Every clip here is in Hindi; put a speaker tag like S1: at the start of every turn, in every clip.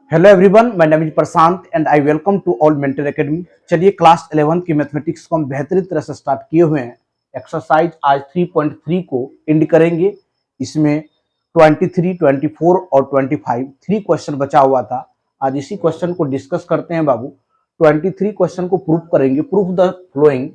S1: Hello everyone, my name is Prashant and I welcome to all mentor academy. चलिए क्लास 11 की मैथमेटिक्स को हम बेहतरीन तरह से स्टार्ट किए हुए हैं। एक्सरसाइज आज 3.3 को एंड करेंगे। इसमें 23, 24 और 25 3 क्वेश्चन बचा हुआ था। आज इसी क्वेश्चन को डिस्कस करते हैं बाबू। 23 क्वेश्चन को प्रूफ करेंगे। Proof the flowing.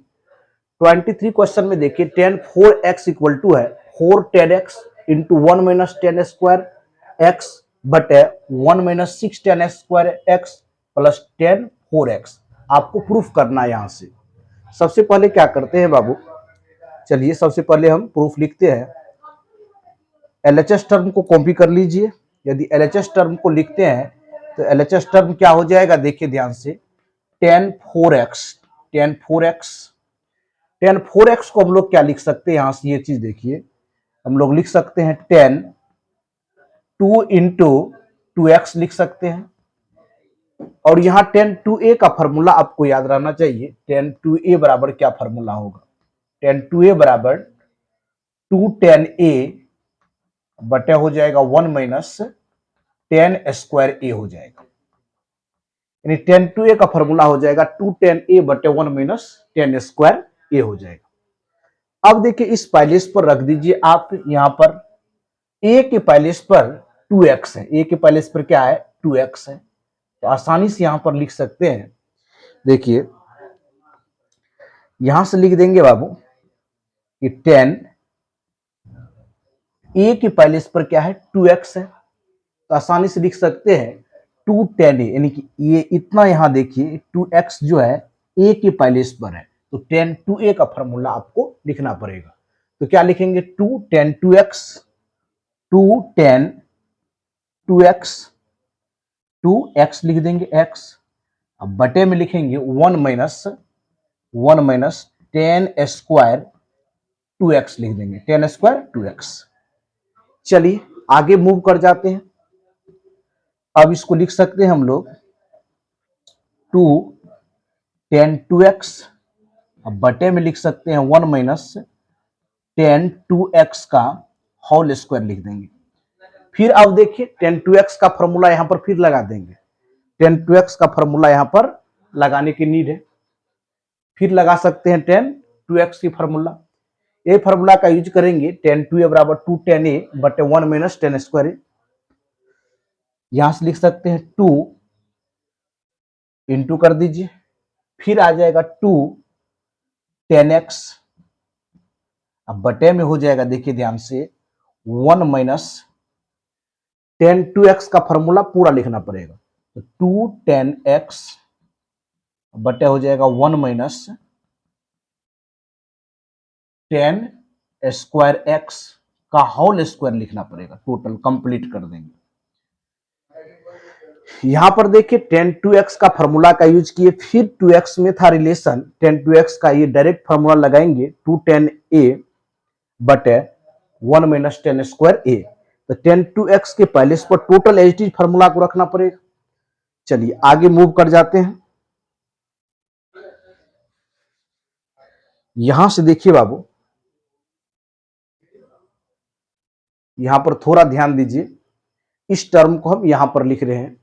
S1: 23 क्वेश्चन में देखिए 10 4x इक्वल टू है 4 10x into 1 minus 10 square x बटे 1 minus 6 10 square x plus 10 4x। आपको प्रूफ करना है। यहां से सबसे पहले क्या करते हैं बाबू, चलिए सबसे पहले हम प्रूफ लिखते हैं। एलएचएस टर्म को कॉपी कर लीजिए। यदि एलएचएस टर्म को लिखते हैं तो एलएचएस टर्म क्या हो जाएगा, देखिए ध्यान से। 10 4x 10 4x 10 4x को हम लोग क्या लिख सकते हैं, यहां से ये चीज देखिए, हम लोग लिख सकते हैं 10 2 इंटू 2x लिख सकते हैं। और यहाँ 10 2a का फॉर्मूला आपको याद रहना चाहिए। 10 2a बराबर क्या फॉर्मूला होगा, 10 2a बराबर 2 10a बटे हो जाएगा 1 माइनस 10 स्क्वायर a हो जाएगा। यानी 10 2a का फॉर्मूला हो जाएगा 2 10a बटे 1 माइनस 10 स्क्वायर a हो जाएगा। अब देखिए इस पैलेस पर रख दीजिए आप। यहां पर a के पैलेस पर 2x है। a के पैलेस पर क्या है, 2x है। तो आसानी से यहां पर लिख सकते हैं। देखिए यहां से लिख देंगे बाबू कि 10 a के पैलेस पर क्या है, 2x है। तो आसानी से लिख सकते हैं 2 10a, यानी कि ये इतना यहां देखिए 2x जो है a के पैलेस पर है। तो 10 2a का फॉर्मूला आपको लिखना पड़ेगा। तो क्या लिखेंगे, 2 10 2x 2 10 2x 2x लिख देंगे x। अब बटे में लिखेंगे 1 माइनस 10 स्क्वायर 2x लिख देंगे, 10 स्क्वायर 2x। चलिए आगे मूव कर जाते हैं। अब इसको लिख सकते हैं हम लोग 2 10 2x। अब बटे में लिख सकते हैं 1 माइनस 10 2x का होल स्क्वायर लिख देंगे। फिर अब देखिए 10 2x का फॉर्मूला यहां पर फिर लगा देंगे। 10 2x का फॉर्मूला यहां पर लगाने की नीड है। फिर लगा सकते हैं 10 2x की फॉर्मूला। ये फॉर्मूला का यूज करेंगे 10 2a बराबर 2 10a बटे 1 माइनस 10 स्क्वायर। यहां से लिख सकते हैं 2 इंटू कर दीजिए, फिर आ जाएगा 2 10x। अब बटे में हो जाएगा, देखिए ध्यान से 1 माइनस 10 2x का फॉर्मूला पूरा लिखना पड़ेगा। तो 2 10x बटे हो जाएगा 1 माइनस 10 स्क्वायर x का होल स्क्वायर लिखना पड़ेगा। टोटल कंप्लीट कर देंगे। यहां पर देखिए 10 2x का फॉर्मूला का यूज किए, फिर 2x में था रिलेशन 10 2x का, ये डायरेक्ट फॉर्मूला लगाएंगे 2 10a बटे 1 माइनस 10 स्क्वायर a। तो 10 2x के पहले इस पर टोटल एच फॉर्मूला को रखना पड़ेगा। चलिए आगे मूव कर जाते हैं। यहां से देखिए बाबू, यहां पर थोड़ा ध्यान दीजिए। इस टर्म को हम यहां पर लिख रहे हैं।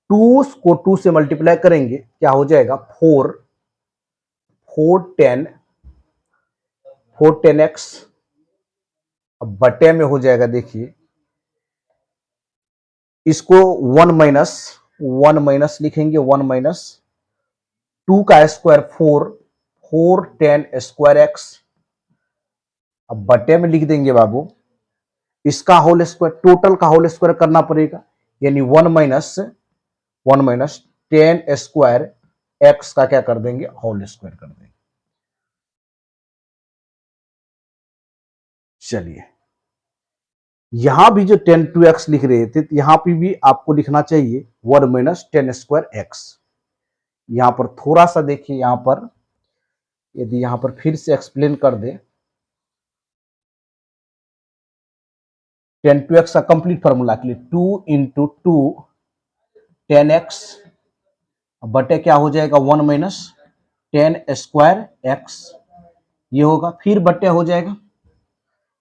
S1: 2 को 2 से मल्टीप्लाई करेंगे, क्या हो जाएगा 4 10x। अब बटे में हो जाएगा, देखिए इसको 1 माइनस लिखेंगे, 1 माइनस 2 का स्क्वायर 4 10 स्क्वायर x। अब बटे में लिख देंगे बाबू इसका होल स्क्वायर, टोटल का होल स्क्वायर करना पड़ेगा। यानी 1 माइनस 10 स्क्वायर x का क्या कर देंगे, होल स्क्वायर कर देंगे। चलिए यहां भी जो 10 2x लिख रहे थे, यहां पे भी आपको लिखना चाहिए 1 माइनस 10 स्क्वायर x। यहां पर थोड़ा सा देखिए, यहां पर यदि यहां पर फिर से एक्सप्लेन कर दे 10 2x का कंप्लीट फॉर्मूला के लिए 2 इंटू 2 10x बटे क्या हो जाएगा 1 माइनस 10 स्क्वायर x, ये होगा। फिर बटे हो जाएगा,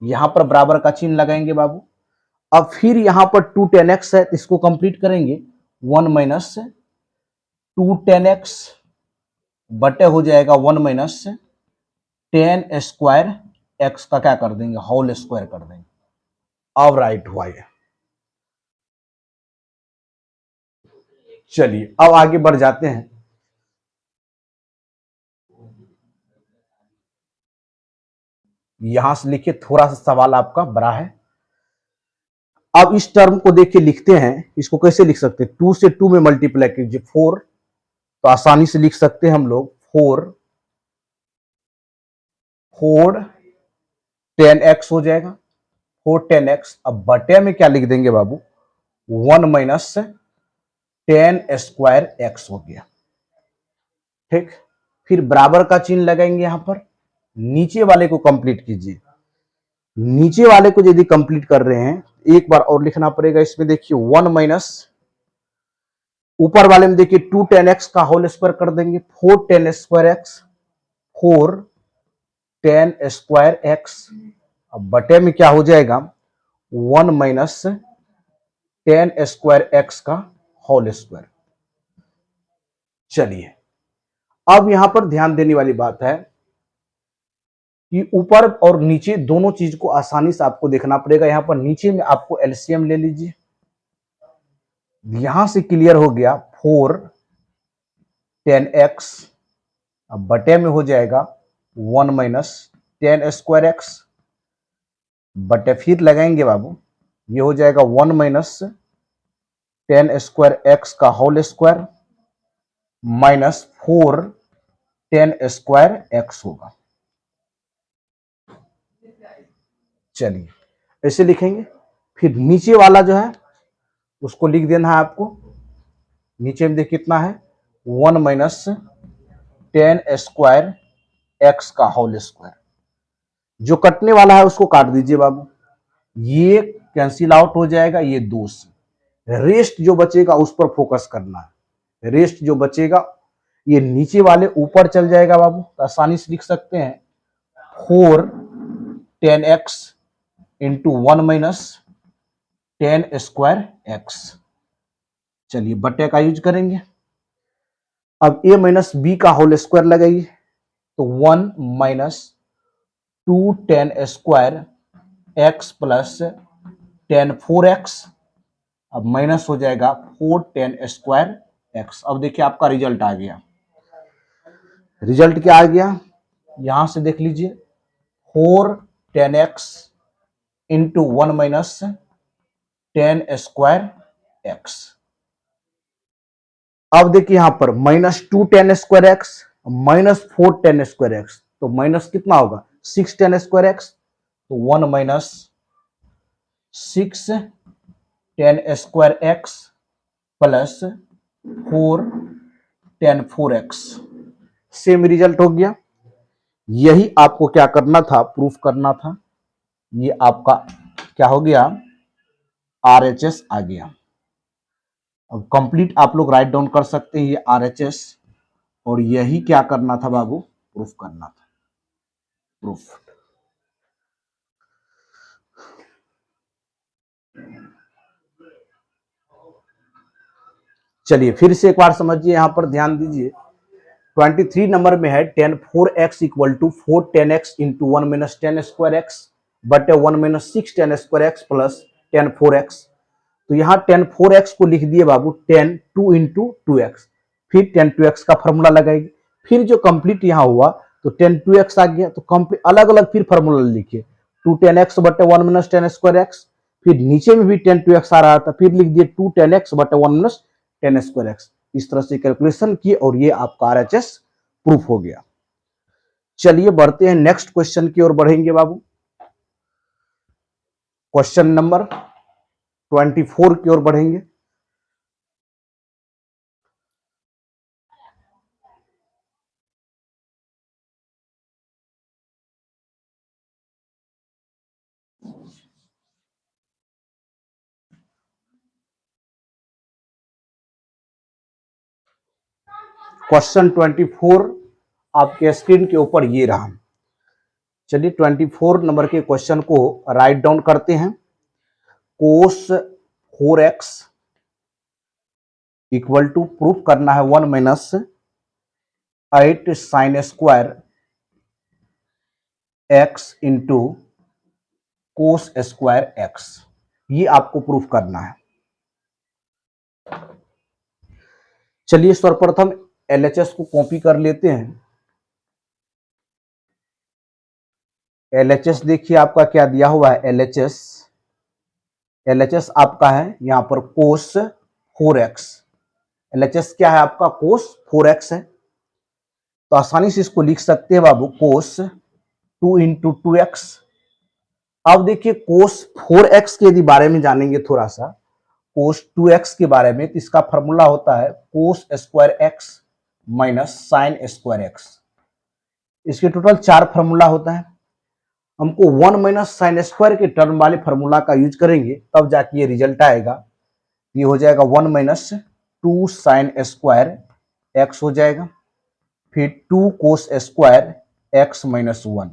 S1: यहां पर बराबर का चिन्ह लगाएंगे बाबू। अब फिर यहां पर 2 10x है, तो इसको कंप्लीट करेंगे 1 माइनस 2 10x बटे हो जाएगा 1 माइनस 10 स्क्वायर एक्स का क्या कर देंगे, होल स्क्वायर कर देंगे। अब राइट हुआ ये। चलिए अब आगे बढ़ जाते हैं। यहां से लिखिए, थोड़ा सा सवाल आपका बड़ा है। अब इस टर्म को देखिए लिखते हैं, इसको कैसे लिख सकते हैं, 2 से 2 में मल्टीप्लाई कीजिए 4, तो आसानी से लिख सकते हैं हम लोग 4 10x हो जाएगा, 4 10x। अब बटे में क्या लिख देंगे बाबू, 1 माइनस 10 स्क्वायर x हो गया। ठीक, फिर बराबर का चिन्ह लगाएंगे यहां पर, नीचे वाले को कंप्लीट कीजिए। नीचे वाले को यदि कंप्लीट कर रहे हैं, एक बार और लिखना पड़ेगा इसमें। देखिए 1 माइनस, ऊपर वाले में देखिए 2 10x का होल स्क्वायर कर देंगे, 4 10 स्क्वायर एक्स, 4 10 स्क्वायर एक्स। अब बटे में क्या हो जाएगा, 1 माइनस 10 स्क्वायर एक्स का होल स्क्वायर। चलिए अब यहां पर ध्यान देने वाली बात है कि ऊपर और नीचे दोनों चीज को आसानी से आपको देखना पड़ेगा। यहां पर नीचे में आपको एलसीएम ले लीजिए, यहां से क्लियर हो गया 4 10x, अब बटे में हो जाएगा 1 माइनस 10 स्क्वायर एक्स, बटे फिर लगाएंगे बाबू, ये हो जाएगा 1 माइनस 10 स्क्वायर एक्स का whole square minus 4 10 square x होगा। चलिए ऐसे लिखेंगे। फिर नीचे वाला जो है उसको लिख देना है आपको। नीचे में देखिए कितना है, 1 माइनस 10 स्क्वायर एक्स का होल स्क्वायर। जो कटने वाला है उसको काट दीजिए बाबू, ये कैंसिल आउट हो जाएगा, ये 2 से। रेस्ट जो बचेगा उस पर फोकस करना है। रेस्ट जो बचेगा ये नीचे वाले ऊपर चल जाएगा बाबू, तो आसानी से लिख सकते हैं 4 10x into 1 minus 10 square x. चलिए बटे का यूज करेंगे। अब a माइनस बी का होल स्क्वायर लगाइए, तो 1 minus 2 10 square x plus 10 4x। अब माइनस हो जाएगा 4 10 स्क्वायर एक्स। अब देखिए आपका रिजल्ट आ गया। रिजल्ट क्या आ गया, यहां से देख लीजिए, 4 10x into 1 minus 10 square x. अब देखिए यहां पर minus 2 10 square x minus 4 10 square x, तो माइनस कितना होगा, 6 10 स्क्वायर एक्स, तो 1 minus 6 10 square x plus 4 10 4x। Same result हो गया। यही आपको क्या करना था, प्रूफ करना था। ये आपका क्या हो गया, RHS आ गया। अब कंप्लीट आप लोग राइट डाउन कर सकते हैं ये RHS, और यही क्या करना था बाबू, प्रूफ करना था। प्रूफ। चलिए फिर से एक बार समझिए, यहां पर ध्यान दीजिए। 23 नंबर में है 10 4x equal to 4 10x into 1 minus 10 square x बटे 1 minus 6 10 square x plus 10 4x। तो यहाँ 10 4x को लिख दिए बाबू 10 2 इंटू 2x, फिर 10 2x का फॉर्मूला लगाएंगे। फिर जो कंप्लीट यहाँ हुआ तो 10 2x आ गया, तो कंप्लीट अलग अलग फिर फॉर्मूला लिखिए, 2 10x बटे 1 माइनस 10 स्क्वायर एक्स। फिर नीचे में भी 10 2x आ रहा था, फिर लिख दिए 2 10x बटे 1 माइनस 10 स्क्वायर एक्स। इस तरह से कैलकुलेशन किए और ये आपका RHS प्रूफ हो गया। चलिए बढ़ते हैं नेक्स्ट क्वेश्चन की ओर बढ़ेंगे बाबू। क्वेश्चन नंबर 24 की ओर बढ़ेंगे। क्वेश्चन 24 आपके स्क्रीन के ऊपर ये रहा। चलिए 24 नंबर के क्वेश्चन को राइट डाउन करते हैं। कोस 4x इक्वल टू प्रूफ करना है 1 minus 8 sine square x into कोस स्क्वायर x, ये आपको प्रूफ करना है। चलिए सर्वप्रथम LHS को कॉपी कर लेते हैं। LHS देखिए आपका क्या दिया हुआ है, LHS आपका है यहाँ पर कोस 4x। LHS क्या है आपका, कोस 4x है, तो आसानी से इसको लिख सकते हैं बाबू कोस 2 इंटू 2x। अब देखिए कोस 4x के यदि बारे में जानेंगे थोड़ा सा, कोस 2x के बारे में, तो इसका फॉर्मूला होता है कोस square x minus sine square x। इसके टोटल 4 फॉर्मूला होता है। हमको 1 माइनस साइन स्क्वायर के टर्म वाले फॉर्मूला का यूज करेंगे तब जाके ये रिजल्ट आएगा। ये हो जाएगा 1 माइनस 2 साइन स्क्वायर x हो जाएगा, फिर 2 कोस स्क्वायर x माइनस 1।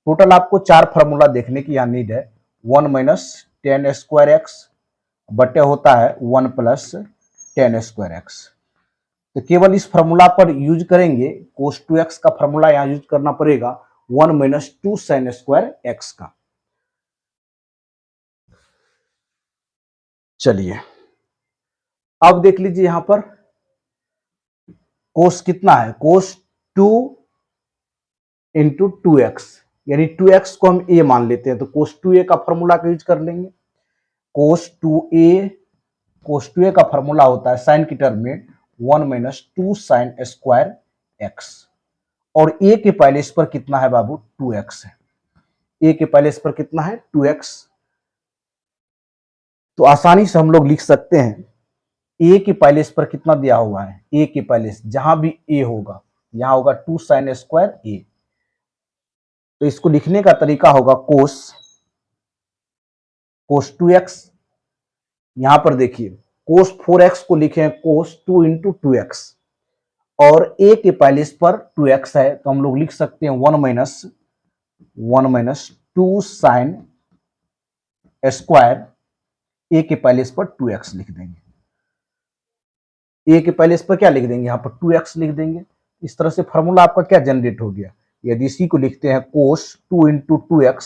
S1: टोटल आपको 4 फॉर्मूला देखने की यहाँ नीड है। 1 माइनस 10 स्क्वायर x बटे होता है 1 प्लस 10 स्क्वायर x। तो केवल इस फॉर्मूला पर यूज करेंगे, कोस 2x का फॉर्मूला यहाँ यूज करना पड़ेगा 1 माइनस 2 साइन स्क्वायर x का। चलिए अब देख लीजिए यहां पर कोस कितना है, कोस 2 इंटू 2x, यानी 2x को हम a मान लेते हैं, तो कोस 2a का फॉर्मूला का यूज कर लेंगे। कोस 2a का फॉर्मूला होता है साइन की टर्म में 1 माइनस 2 साइन स्क्वायर x, और a के पहले इस पर कितना है बाबू, 2x है। a के पहले इस पर कितना है, 2x। तो आसानी से हम लोग लिख सकते हैं a के पहले इस पर कितना दिया हुआ है, a के पहले जहां भी a होगा यहां होगा 2 साइन स्क्वायर a। तो इसको लिखने का तरीका होगा कोस 2x। यहां पर देखिए कोस 4x को लिखे कोस 2 इंटू 2x, और a के पहले इस पर 2x है, तो हम लोग लिख सकते हैं 1 माइनस 2 साइन स्क्वायर, a के पहले इस पर 2x लिख देंगे। a के पहले इस पर क्या लिख देंगे, यहाँ पर 2x लिख देंगे। इस तरह से फॉर्मूला आपका क्या जनरेट हो गया। यदि इसी को लिखते हैं कोस 2 इंटू 2x,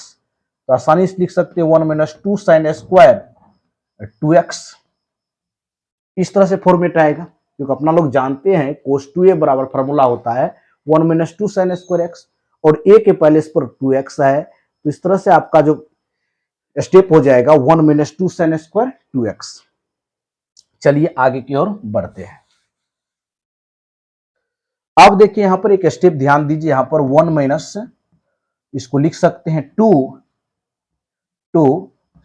S1: तो आसानी से लिख सकते हैं 1 माइनस 2 साइन स्क्वायर 2x। इस तरह से फॉर्मेट आएगा, क्योंकि अपना लोग जानते हैं कोस 2a बराबर फॉर्मूला होता है 1 माइनस 2 साइन स्क्वायर x, और a के पहले इस पर 2x है, तो इस तरह से आपका जो स्टेप हो जाएगा 1 माइनस 2 साइन स्क्वायर 2x। चलिए आगे की ओर बढ़ते हैं। अब देखिए यहां पर एक स्टेप ध्यान दीजिए, यहां पर 1 माइनस, इसको लिख सकते हैं 2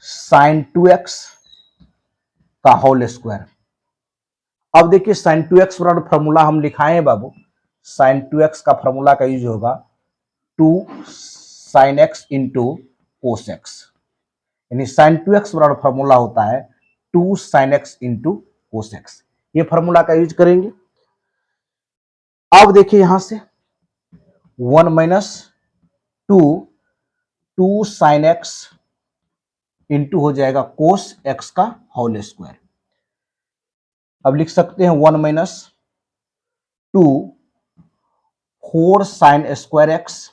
S1: साइन 2x का होल स्क्वायर। अब देखिए साइन 2x बराबर फॉर्मूला हम लिखाए हैं बाबू, साइन 2x का फॉर्मूला का यूज होगा 2 sine x into cos x, यानी साइन 2x बराबर फॉर्मूला होता है 2 sine x into cos x। ये फॉर्मूला का यूज करेंगे। अब देखिए यहां से 1 माइनस 2 साइन x इंटू हो जाएगा कोस x का होल स्क्वायर। अब लिख सकते हैं 1 minus 4 sine square x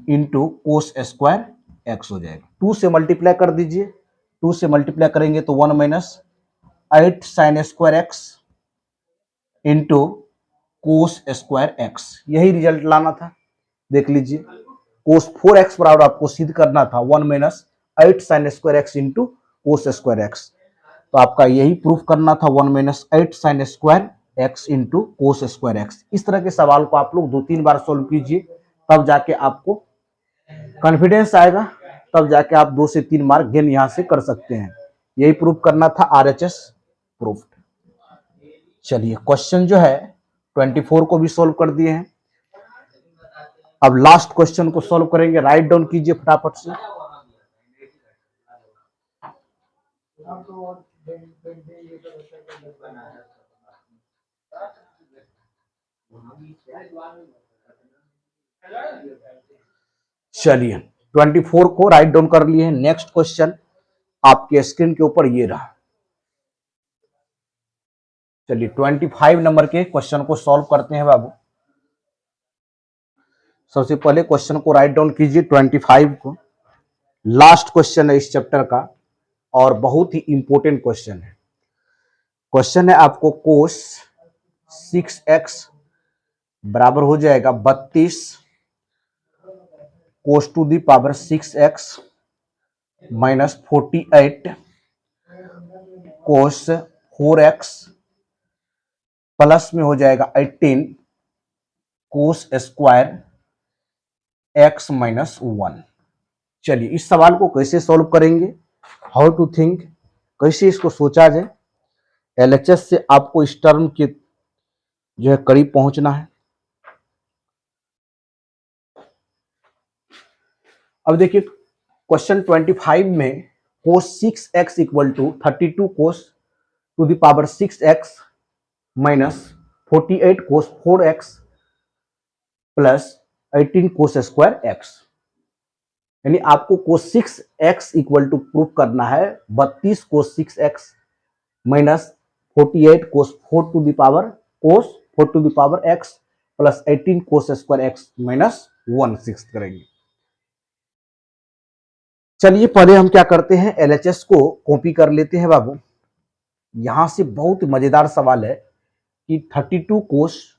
S1: into कोस स्क्वायर x हो जाएगा। 2 से मल्टीप्लाई कर दीजिए, 2 से मल्टीप्लाई करेंगे तो 1 minus 8 sine square x into कोस स्क्वायर x। यही रिजल्ट लाना था, देख लीजिए कोस 4x बराबर आपको सिद्ध करना था 1 minus 8 sine square x into कोस स्क्वायर x। तो आपका यही प्रूफ करना था 1 minus 8 sine square x into कोस स्क्वायर x। इस तरह के सवाल को आप लोग 2-3 बार सोल्व कीजिए, तब जाके आपको कॉन्फिडेंस आएगा, तब जाके आप 2 से 3 मार्क गेन यहां से कर सकते हैं। यही प्रूफ करना था, RHS प्रूफ। चलिए क्वेश्चन जो है 24 को भी सोल्व कर दिए हैं। अब लास्ट क्वेश्चन को सोल्व करेंगे, राइट डाउन कीजिए फटाफट से। चलिए 24 को राइट डाउन कर लिए। नेक्स्ट क्वेश्चन आपके स्क्रीन के ऊपर ये रहा। चलिए 25 नंबर के क्वेश्चन को सॉल्व करते हैं बाबू। सबसे पहले क्वेश्चन को राइट डाउन कीजिए 25 को। लास्ट क्वेश्चन है इस चैप्टर का और बहुत ही इंपॉर्टेंट क्वेश्चन है। क्वेश्चन है आपको कोस 6x बराबर हो जाएगा 32 cos to the power 6x minus 48 cos 4x plus में हो जाएगा 18 कोस स्क्वायर x माइनस 1। चलिए इस सवाल को कैसे सॉल्व करेंगे, हाउ टू थिंक, कैसे इसको सोचा जाए। एलएचएस से आपको इस टर्म के जो है करीब पहुंचना है। अब देखिए क्वेश्चन 25 में cos 6x equal to 32 cos to the power 6x minus 48 cos 4x plus 18 cos square x, यानी आपको cos 6x equal to proof करना है 32 cos 6x minus 48 cos 4 to the power x plus 18 cos square x minus 1 6 करेंगे। चलिए पहले हम क्या करते हैं, एलएचएस को कॉपी कर लेते हैं बाबू। यहां से बहुत मजेदार सवाल है कि 32 cos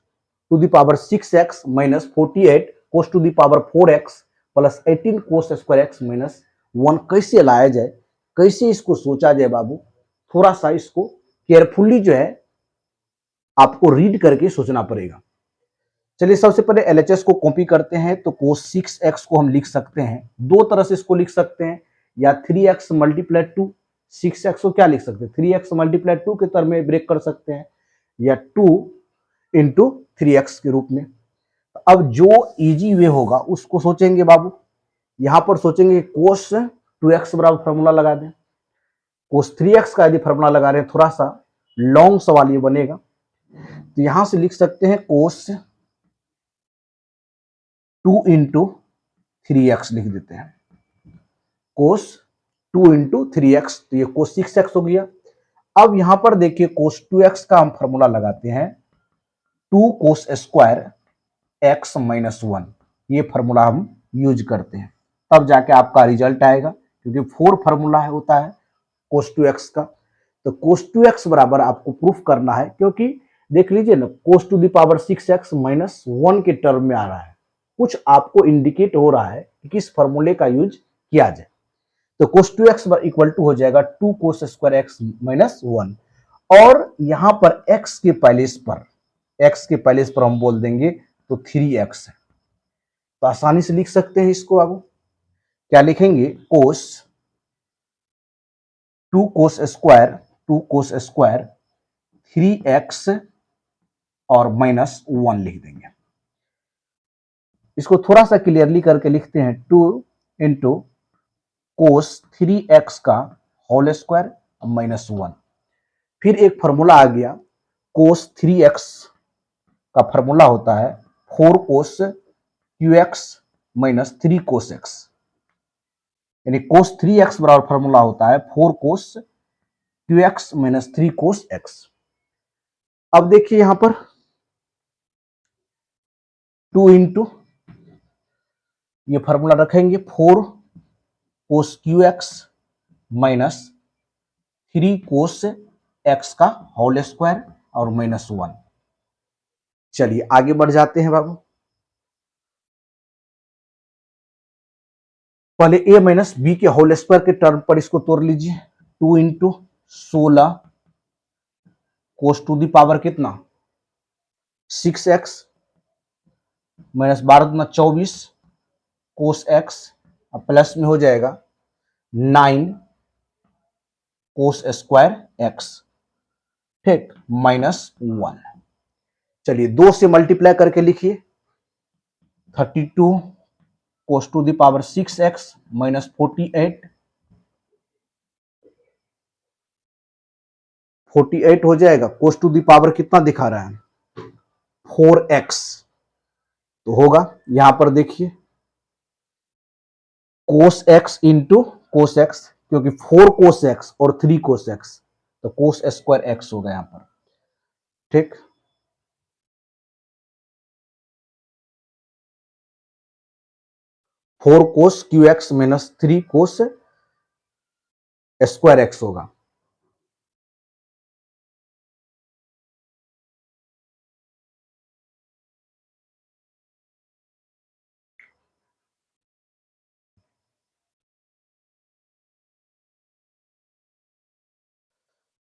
S1: to the power 6x minus 48 cos to the power 4x plus 18 cos square x minus 1 कैसे लाया जाए, कैसे इसको सोचा जाए बाबू। थोड़ा सा इसको केयरफुली जो है आपको रीड करके सोचना पड़ेगा। चलिए सबसे पहले एलएचएस को कॉपी करते हैं। तो कोस 6x को हम लिख सकते हैं दो तरह से, इसको लिख सकते हैं या 3x मल्टीप्लाई 2, 6x को क्या लिख सकते हैं 3x मल्टीप्लाई 2 के टर्म में ब्रेक कर सकते हैं, या 2 इंटू 3x के रूप में। अब जो इजी वे होगा उसको सोचेंगे बाबू। यहां पर सोचेंगे कोस 2x बराबर फॉर्मूला लगा दें, कोस 3x का यदि फॉर्मूला लगा रहे हैं थोड़ा सा लॉन्ग सवाल ये बनेगा। तो यहां से लिख सकते हैं कोस 2 इंटू 3x लिख देते हैं, कोस 2 इंटू 3x, तो ये कोस 6x हो गया। अब यहां पर देखिए कोस 2x का हम फॉर्मूला लगाते हैं 2 कोस स्क्वायर x माइनस 1, ये फॉर्मूला हम यूज करते हैं, तब जाके आपका रिजल्ट आएगा, क्योंकि 4 फॉर्मूला होता है कोस 2x का। तो कोस 2x बराबर आपको प्रूफ करना है, क्योंकि देख लीजिए ना cos to the power 6x minus 1 के टर्म में आ रहा है, कुछ आपको इंडिकेट हो रहा है कि किस फॉर्मूले का यूज किया जाए। तो कोस 2x इक्वल टू हो जाएगा 2 कोस स्क्वायर x माइनस 1, और यहां पर x के पैलेस पर हम बोल देंगे तो 3x है। तो आसानी से लिख सकते हैं इसको। अब क्या लिखेंगे, कोस 2 कोस स्क्वायर 3x और माइनस 1 लिख देंगे। इसको थोड़ा सा क्लियरली करके लिखते हैं 2 इंटू कोस 3x का होल स्क्वायर माइनस 1। फिर एक फॉर्मूला आ गया, कोस 3x का फॉर्मूला होता है 4 cos qx minus 3 cos x, यानी कोस 3x बराबर फॉर्मूला होता है 4 cos qx minus 3 cos x। अब देखिए यहां पर 2 इंटू ये फॉर्मूला रखेंगे 4 cos qx minus 3 cos x का होल स्क्वायर और माइनस 1। चलिए आगे बढ़ जाते हैं बाबू। पहले a माइनस बी के होल स्क्वायर के टर्म पर इसको तोड़ लीजिए, 2 into 16 cos to the power कितना 6x माइनस 12 24 कोस x, अब प्लस में हो जाएगा 9 कोस स्क्वायर x, ठीक, माइनस 1। चलिए 2 से मल्टीप्लाई करके लिखिए 32 cos to the power 6x minus 48 हो जाएगा। कोस टू दी पावर कितना दिखा रहा है 4x, तो होगा यहां पर देखिए कोस x इंटू कोस x क्योंकि 4 कोस एक्स और 3 कोस एक्स, तो कोस स्क्वायर एक्स होगा यहां पर। ठीक, फोर कोस Q x minus 3 cos square x होगा।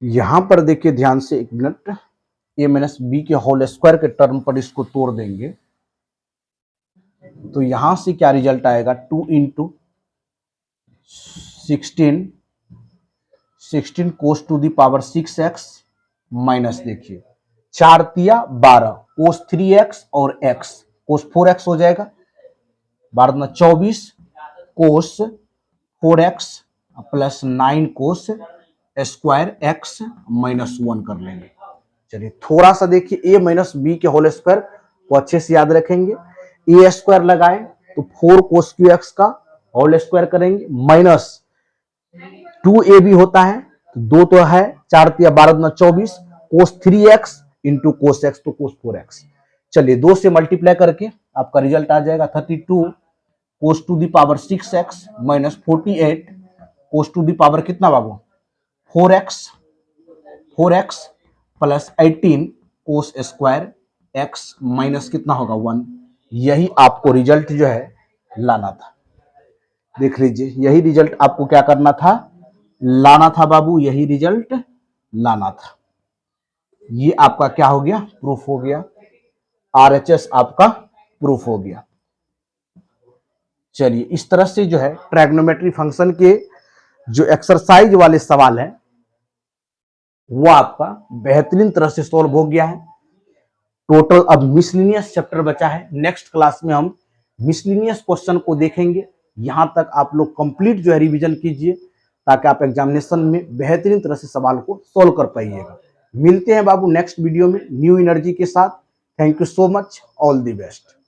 S1: यहां पर देखिए ध्यान से, एक मिनट, ए माइनस बी के होल स्क्वायर के टर्म पर इसको तोड़ देंगे तो यहां से क्या रिजल्ट आएगा, 2 into 16 cos to the power 6x minus, देखिए 4 तिया 12 कोस 3x और x, कोस 4x हो जाएगा, 12 24 कोस 4x plus 9 cos square x minus 1 कर लेंगे। चलिए थोड़ा सा देखिए, ए माइनस बी के होल स्क्वायर को अच्छे से याद रखेंगे, ए स्क्वायर लगाए तो 4 कोस क्यू एक्स का होल स्क्वायर करेंगे माइनस 2 ए बी होता है, तो 2 तो है, 4 तिया 12 24 कोस 3x इंटू कोस एक्स, तो कोस 4x। चलिए 2 से मल्टीप्लाई करके आपका रिजल्ट आ जाएगा 32 cos to the power 6x minus 48 cos to the power कितना बाबू, 4x plus 18 cos square x minus कितना होगा 1। यही आपको रिजल्ट जो है लाना था। देख लीजिए, यही रिजल्ट आपको क्या करना था, लाना था बाबू, यही रिजल्ट लाना था। ये आपका क्या हो गया, प्रूफ हो गया, RHS आपका प्रूफ हो गया। चलिए इस तरह से जो है ट्रायगोनोमेट्री फंक्शन के जो एक्सरसाइज वाले सवाल है वो आपका बेहतरीन तरह से सॉल्व हो गया है। टोटल अब मिसलिनियस चैप्टर बचा है। नेक्स्ट क्लास में हम मिसलिनियस क्वेश्चन को देखेंगे। यहां तक आप लोग कंप्लीट जो है रिवीजन कीजिए ताकि आप एग्जामिनेशन में बेहतरीन तरह से सवाल को सॉल्व कर पाइएगा। मिलते हैं बाबू नेक्स्ट वीडियो में न्यू एनर्जी के साथ। Thank you so much, all the best.